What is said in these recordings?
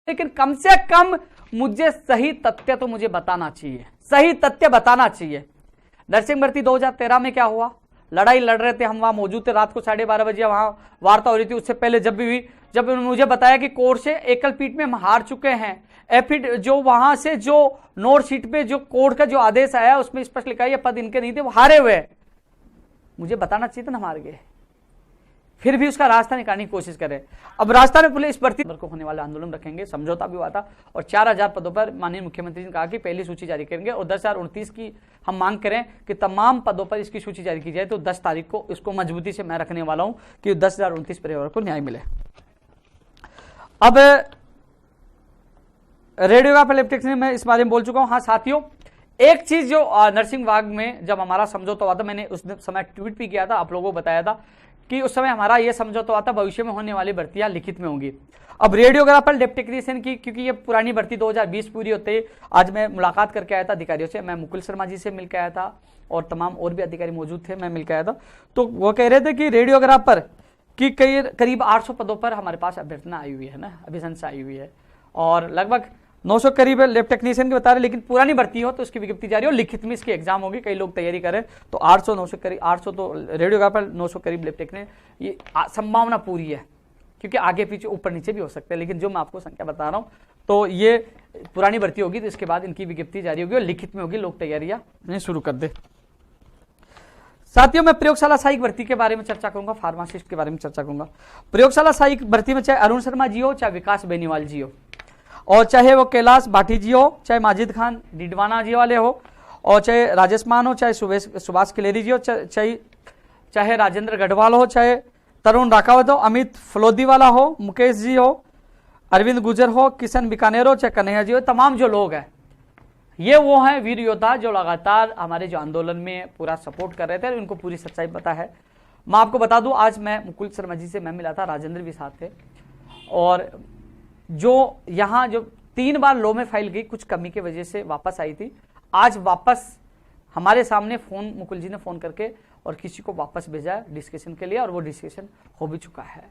लेकिन कम से कम मुझे सही तथ्य तो मुझे बताना चाहिए, सही तथ्य बताना चाहिए। नर्सिंग भर्ती 2013 में क्या हुआ, लड़ाई लड़ रहे थे, हम वहां मौजूद थे, रात को 12:30 बजे वहां वार्ता हो रही थी। उससे पहले जब भी हुई, जब उन्होंने मुझे बताया कि कोर्ट से एकल पीठ में हम हार चुके हैं, एफिड जो वहां से जो नोट शीट पे जो कोर्ट का जो आदेश आया उसमें स्पष्ट लिखा है ये पद इनके नहीं थे, वो हारे हुए। मुझे बताना चाहिए था ना, हार गए, फिर भी उसका रास्ता निकालने की कोशिश करें। अब राजस्थान पुलिस भर्ती को होने वाला आंदोलन रखेंगे, समझौता भी हुआ था, और 4000 पदों पर माननीय मुख्यमंत्री ने कहा कि पहली सूची जारी करेंगे, और 10,029 की हम मांग करें कि तमाम पदों पर इसकी सूची जारी की जाए। तो 10 तारीख को इसको मजबूती से मैं रखने वाला हूं कि 10,029 परिवारों को न्याय मिले। अब रेडियोग्राफ इलेक्ट्रिक्स में इस बारे में बोल चुका हूं। हाँ साथियों, एक चीज जो नर्सिंग विभाग में जब हमारा समझौता हुआ था, मैंने उस समय ट्वीट भी किया था, आप लोगों को बताया था कि उस समय हमारा यह समझौता हुआ था भविष्य में होने वाली भर्तियां लिखित में होंगी। अब रेडियोग्राफर लेब टेक्नीशियन की, क्योंकि ये पुरानी भर्ती 2020 पूरी होते, आज मैं मुलाकात करके आया था अधिकारियों से, मैं मुकुल शर्मा जी से मिलकर आया था और तमाम और भी अधिकारी मौजूद थे, मैं मिलकर आया था। तो वो कह रहे थे कि रेडियोग्राफर की करीब 800 पदों पर हमारे पास अभ्यर्थना आई हुई है ना, अभिशंसा आई हुई है, और लगभग 900 करीब लेब टेक्नीशियन के बता रहे, लेकिन पुरानी भर्ती हो तो उसकी विज्ञप्ति जारी हो, लिखित में इसकी एग्जाम होगी, कई लोग तैयारी करें। तो 800 900 करीब, 800 तो रेडियोग्राफर, 900 करीब लेब टेक्नीशियन, ये संभावना पूरी है, क्योंकि आगे पीछे ऊपर नीचे भी हो सकते हैं, लेकिन जो मैं आपको संख्या बता रहा हूं तो ये पुरानी भर्ती होगी, तो इसके बाद इनकी विज्ञप्ति जारी होगी और लिखित में होगी, लोग तैयारियां शुरू कर दे। साथियों, मैं प्रयोगशाला सहायक भर्ती के बारे में चर्चा करूंगा, फार्मासिस्ट के बारे में चर्चा करूंगा। प्रयोगशाला सहायक भर्ती में चाहे अरुण शर्मा जी हो, चाहे विकास बेनीवाल जी हो, और चाहे वो कैलाश भाटी जी हो, चाहे माजिद खान डिडवाना जी वाले हो, और चाहे राजेश मान हो, चाहे सुभाष किलेरी जी हो, चाहे राजेंद्र गढ़वाल हो, चाहे तरुण राकावत हो, अमित फलोदी वाला हो, मुकेश जी हो, अरविंद गुजर हो, किशन बीकानेर हो, चाहे कन्हैया जी हो, तमाम जो लोग हैं ये वो हैं वीर योद्धा जो लगातार हमारे जो आंदोलन में पूरा सपोर्ट कर रहे थे, उनको पूरी सच्चाई पता है। मैं आपको बता दूं, आज मैं मुकुल शर्मा जी से मैं मिला था, राजेंद्र भी साथ थे, और जो यहाँ जो 3 बार लो में फाइल गई, कुछ कमी की वजह से वापस आई थी, आज वापस हमारे सामने फोन, मुकुल जी ने फोन करके और किसी को वापस भेजा डिस्कशन के लिए, और वो डिस्कशन हो भी चुका है।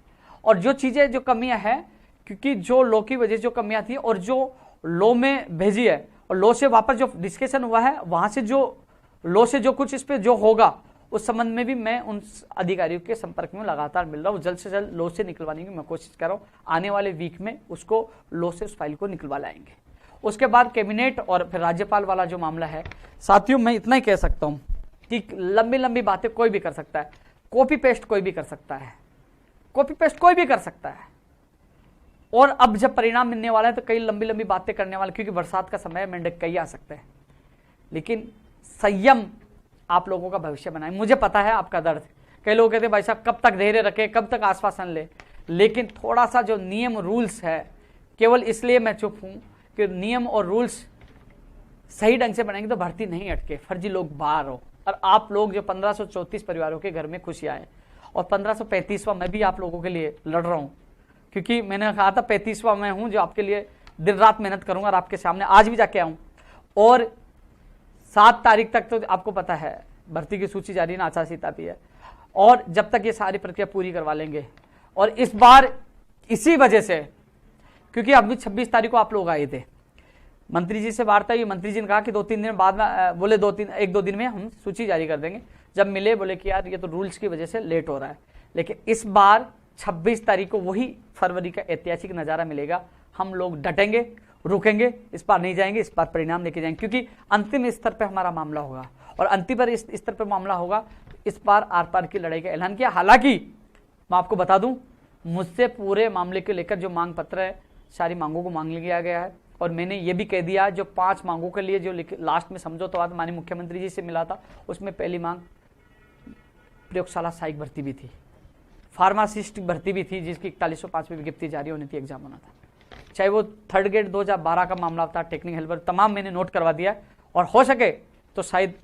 और जो चीजें जो कमियां हैं, क्योंकि जो लो की वजह से जो कमियां थी और जो लो में भेजी है और लो से वापस जो डिस्कशन हुआ है, वहां से जो लो से जो कुछ इस पे जो होगा उस संबंध में भी मैं उन अधिकारियों के संपर्क में लगातार मिल रहा हूँ। जल्द से जल्द लो से निकलवाने की मैं कोशिश कर रहा हूँ, आने वाले वीक में उसको लो से उस फाइल को निकलवा लाएंगे। उसके बाद कैबिनेट और फिर राज्यपाल वाला जो मामला है, साथियों मैं इतना ही कह सकता हूँ कि लंबी लंबी बातें कोई भी कर सकता है, कॉपी पेस्ट कोई भी कर सकता है, कॉपी पेस्ट कोई भी कर सकता है, और अब जब परिणाम मिलने वाला है तो कई लंबी लंबी बातें करने वाले, क्योंकि बरसात का समय है, मेंढक कई आ सकते हैं, लेकिन संयम आप लोगों का भविष्य बनाए। मुझे पता है आपका दर्द, कई लोग कहते हैं भाई साहब कब तक धैर्य रखे, कब तक आश्वासन ले, लेकिन थोड़ा सा जो नियम रूल्स है, केवल इसलिए मैं चुप हूं कि नियम और रूल्स सही ढंग से बनाएंगे तो भर्ती नहीं अटके, फर्जी लोग बाहर हो, और आप लोग जो 1534 परिवारों के घर में खुशियां हैं, और 1535वां मैं भी आप लोगों के लिए लड़ रहा हूं, क्योंकि मैंने कहा था 35वां मैं हूं जो आपके लिए दिन रात मेहनत करूंगा, और आपके सामने आज भी जाके आऊं। और 7 तारीख तक तो आपको पता है भर्ती की सूची जारी, आचार संहिता भी है, और जब तक ये सारी प्रक्रिया पूरी करवा लेंगे। और इस बार इसी वजह से, क्योंकि अभी 26 तारीख को आप लोग आए थे, मंत्री जी से वार्ता हुई, मंत्री जी ने कहा कि 2-3 दिन बाद में, बोले 1-2 दिन में हम सूची जारी कर देंगे। जब मिले बोले कि यार ये तो रूल्स की वजह से लेट हो रहा है, लेकिन इस बार 26 तारीख को वही फरवरी का ऐतिहासिक नजारा मिलेगा। हम लोग डटेंगे, रुकेंगे, इस बार नहीं जाएंगे, इस बार परिणाम लेके जाएंगे, क्योंकि अंतिम स्तर पे हमारा मामला होगा, और अंतिम पर इस स्तर पे मामला होगा। इस बार आर पार की लड़ाई का ऐलान किया। हालांकि मैं आपको बता दूं, मुझसे पूरे मामले को लेकर जो मांग पत्र है, सारी मांगों को मांग लिया गया है, और मैंने ये भी कह दिया जो 5 मांगों के लिए जो लास्ट में समझौता हुआ था, माननीय मुख्यमंत्री जी से मिला था, उसमें पहली मांग प्रयोगशाला सहायक भर्ती भी थी, फार्मासिस्ट भर्ती भी थी, जिसकी 4105 में विज्ञप्ति जारी होनी थी, एग्जाम होना था, चाहे वो 3rd ग्रेड 2012 का मामला था, टेक्निकल हेल्पर, तमाम मैंने नोट करवा दिया है। और हो सके तो शायद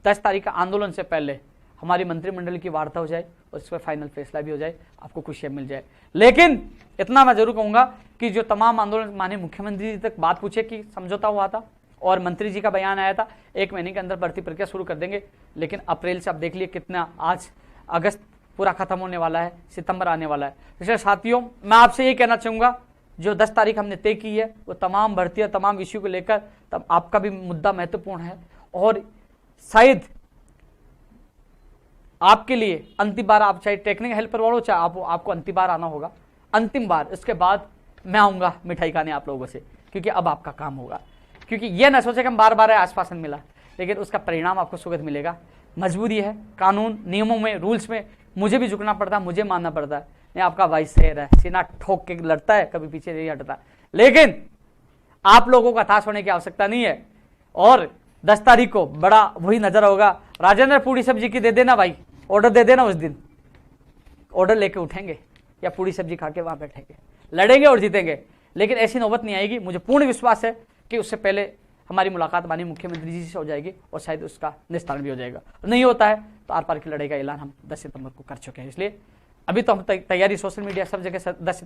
10 तारीख का आंदोलन से पहले हमारी मंत्रिमंडल की वार्ता हो जाए और इस पर फाइनल फैसला भी हो जाए, आपको खुशियां मिल जाए। लेकिन इतना मैं जरूर कहूंगा कि जो तमाम आंदोलन, माननीय मुख्यमंत्री जी तक बात पूछे कि समझौता हुआ था, और मंत्री जी का बयान आया था 1 महीने के अंदर भर्ती प्रक्रिया शुरू कर देंगे, लेकिन अप्रैल से आप देख लिए कितना, आज अगस्त पूरा खत्म होने वाला है, सितंबर आने वाला है। इसलिए साथियों मैं आपसे ये कहना चाहूंगा जो 10 तारीख हमने तय की है वो तमाम भर्ती और तमाम इश्यू को लेकर तब आपका भी मुद्दा महत्वपूर्ण है और शायद आपके लिए अंतिम बार, आप चाहे टेक्निकल हेल्पर वालों चाहे आपको अंतिम बार आना होगा, अंतिम बार। इसके बाद मैं आऊंगा मिठाई खाने आप लोगों से, क्योंकि अब आपका काम होगा। क्योंकि ये ना सोचे कि हम बार बार आश्वासन मिला, लेकिन उसका परिणाम आपको सुगत मिलेगा। मजबूरी है, कानून नियमों में, रूल्स में मुझे भी झुकना पड़ता है, मुझे मानना पड़ता है। नहीं, आपका भाई शेर है, सीना ठोक के लड़ता है, कभी पीछे नहीं हटता। लेकिन आप लोगों का हताश होने की आवश्यकता नहीं है। और 10 तारीख को बड़ा वही नजर होगा, राजेंद्र पूरी सब्जी की दे देना भाई, ऑर्डर दे देना। उस दिन ऑर्डर लेके उठेंगे या पूरी सब्जी खा के वहां बैठेंगे, लड़ेंगे और जीतेंगे। लेकिन ऐसी नौबत नहीं आएगी। मुझे पूर्ण विश्वास है कि उससे पहले हमारी मुलाकात माननीय मुख्यमंत्री जी से हो जाएगी और शायद उसका निस्तारण भी हो जाएगा। नहीं होता है तो आर पार की लड़ाई का ऐलान हम 10 सितंबर को कर चुके हैं। इसलिए अभी तो हम तैयारी सोशल मीडिया सब जगह 10